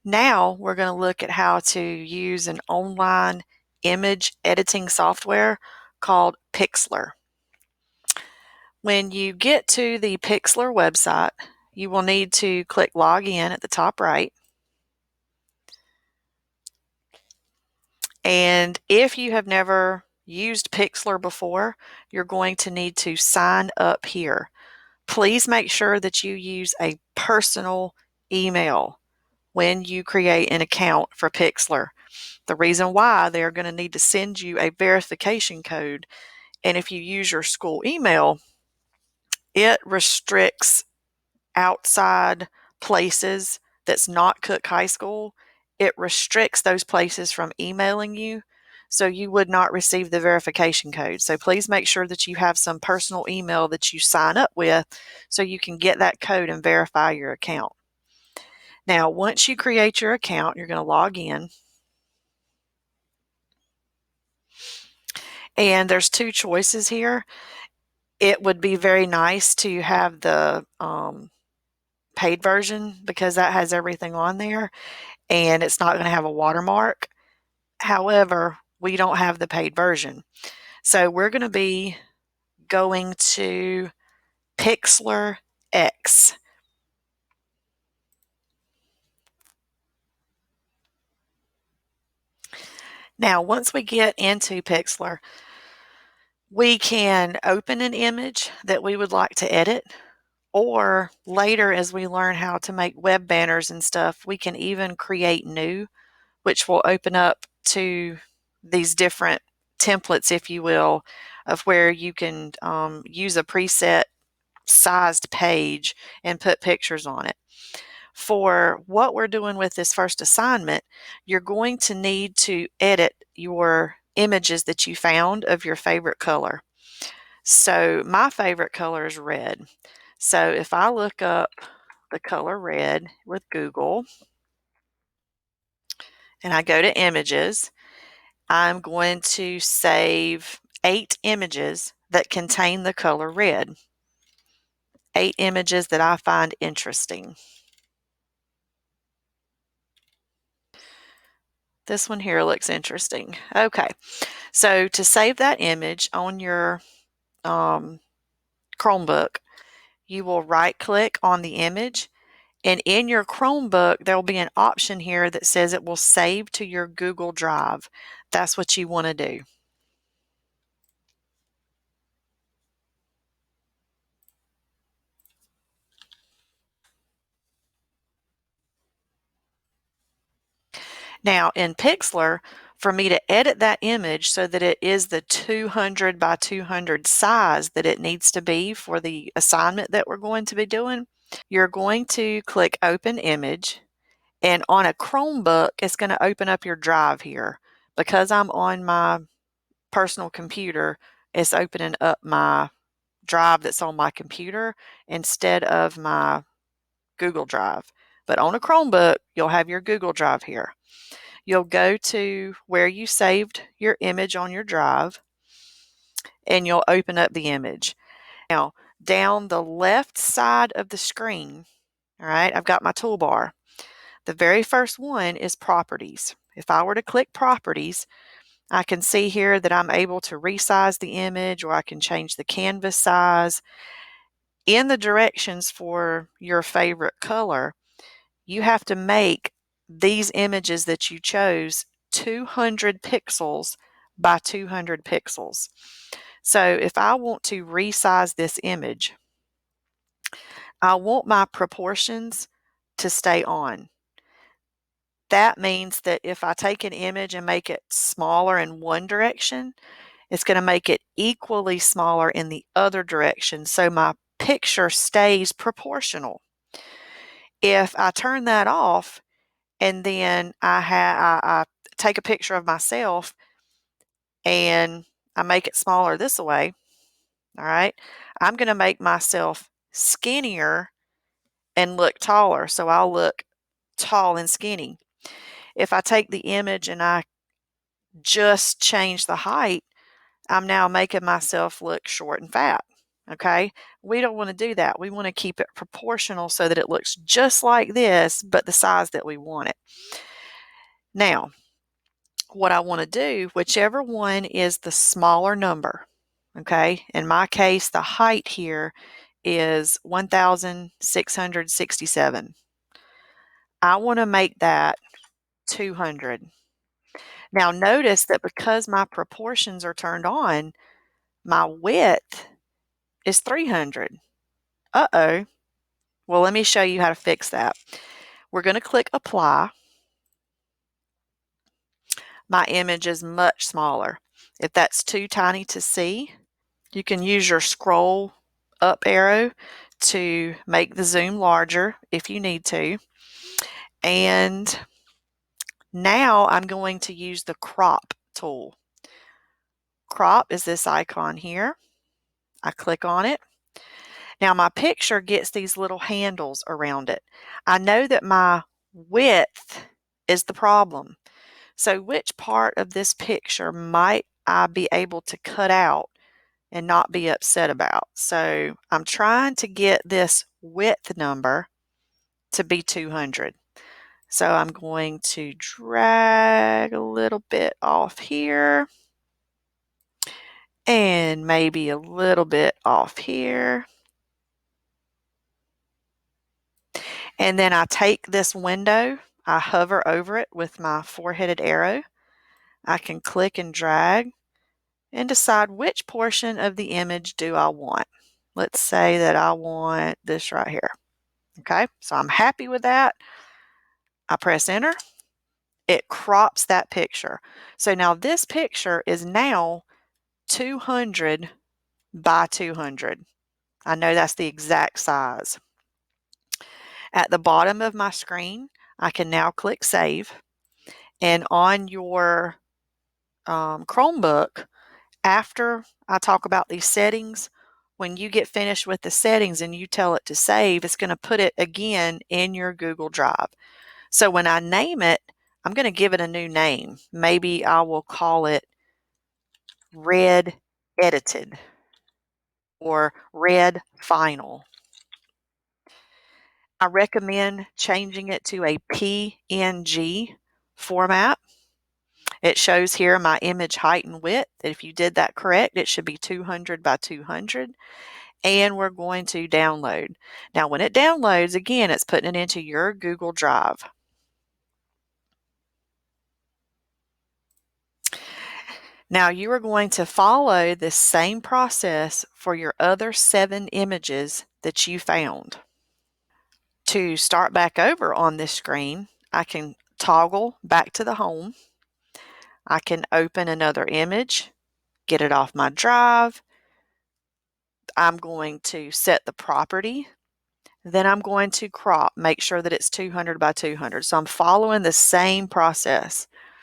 Now we're going to look at how to use an online image editing software called Pixlr. When you get to the Pixlr website, you will need to click log in at the top right. And if you have never used Pixlr before, you're going to need to sign up here. Please make sure that you use a personal email when you create an account for Pixlr. The reason why, they're going to need to send you a verification code. And if you use your school email, it restricts outside places that's not Cook High School. It restricts those places from emailing you, so you would not receive the verification code. So please make sure that you have some personal email that you sign up with so you can get that code and verify your account. Now, once you create your account, you're going to log in. And there's two choices here. It would be very nice to have the paid version because that has everything on there and it's not going to have a watermark. However, we don't have the paid version. So we're going to be going to Pixlr X. Now, once we get into Pixlr, we can open an image that we would like to edit, or later as we learn how to make web banners and stuff, we can even create new, which will open up to these different templates, if you will, of where you can use a preset sized page and put pictures on it. For what we're doing with this first assignment, you're going to need to edit your images that you found of your favorite color. So my favorite color is red. So if I look up the color red with Google and I go to images, I'm going to save 8 images that contain the color red. 8 images that I find interesting. This one here looks interesting. Okay, so to save that image on your Chromebook, you will right-click on the image, and in your Chromebook, there will be an option here that says it will save to your Google Drive. That's what you want to do. Now in Pixlr, for me to edit that image so that it is the 200 by 200 size that it needs to be for the assignment that we're going to be doing, you're going to click Open Image, and on a Chromebook, it's going to open up your drive here. Because I'm on my personal computer, it's opening up my drive that's on my computer instead of my Google Drive. But on a Chromebook, you'll have your Google Drive here. You'll go to where you saved your image on your drive, and you'll open up the image. Now, down the left side of the screen, all right, I've got my toolbar. The very first one is Properties. If I were to click Properties, I can see here that I'm able to resize the image, or I can change the canvas size. In the directions for your favorite color, you have to make these images that you chose 200 pixels by 200 pixels. So if I want to resize this image, I want my proportions to stay on. That means that if I take an image and make it smaller in one direction, it's going to make it equally smaller in the other direction, so my picture stays proportional. If I turn that off and then I take a picture of myself and I make it smaller this way, all right, I'm going to make myself skinnier and look taller, so I'll look tall and skinny. If I take the image and I just change the height, I'm now making myself look short and fat. Okay, we don't want to do that. We want to keep it proportional so that it looks just like this, but the size that we want it. Now, what I want to do, whichever one is the smaller number, okay, in my case, the height here is 1,667. I want to make that 200. Now, notice that because my proportions are turned on, my width is 300. Uh-oh. Well, let me show you how to fix that. We're going to click Apply. My image is much smaller. If that's too tiny to see, you can use your scroll up arrow to make the zoom larger if you need to. And now I'm going to use the crop tool. Crop is this icon here. I click on it. Now my picture gets these little handles around it. I know that my width is the problem. So which part of this picture might I be able to cut out and not be upset about? So I'm trying to get this width number to be 200. So I'm going to drag a little bit off here and maybe a little bit off here. And then I take this window, I hover over it with my four-headed arrow. I can click and drag and decide which portion of the image do I want. Let's say that I want this right here. Okay, so I'm happy with that. I press enter. It crops that picture. So now this picture is now 200 by 200. I know that's the exact size. At the bottom of my screen, I can now click Save. And on your Chromebook, after I talk about these settings, when you get finished with the settings and you tell it to save, it's going to put it again in your Google Drive. So when I name it, I'm going to give it a new name. Maybe I will call it Red Edited or Red Final. I recommend changing it to a PNG format. It shows here my image height and width. If you did that correct, it should be 200 by 200. And we're going to download. Now, when it downloads, again, it's putting it into your Google Drive. Now, you are going to follow this same process for your other 7 images that you found. To start back over on this screen, I can toggle back to the home. I can open another image, get it off my drive. I'm going to set the property. Then I'm going to crop, make sure that it's 200 by 200. So I'm following the same process.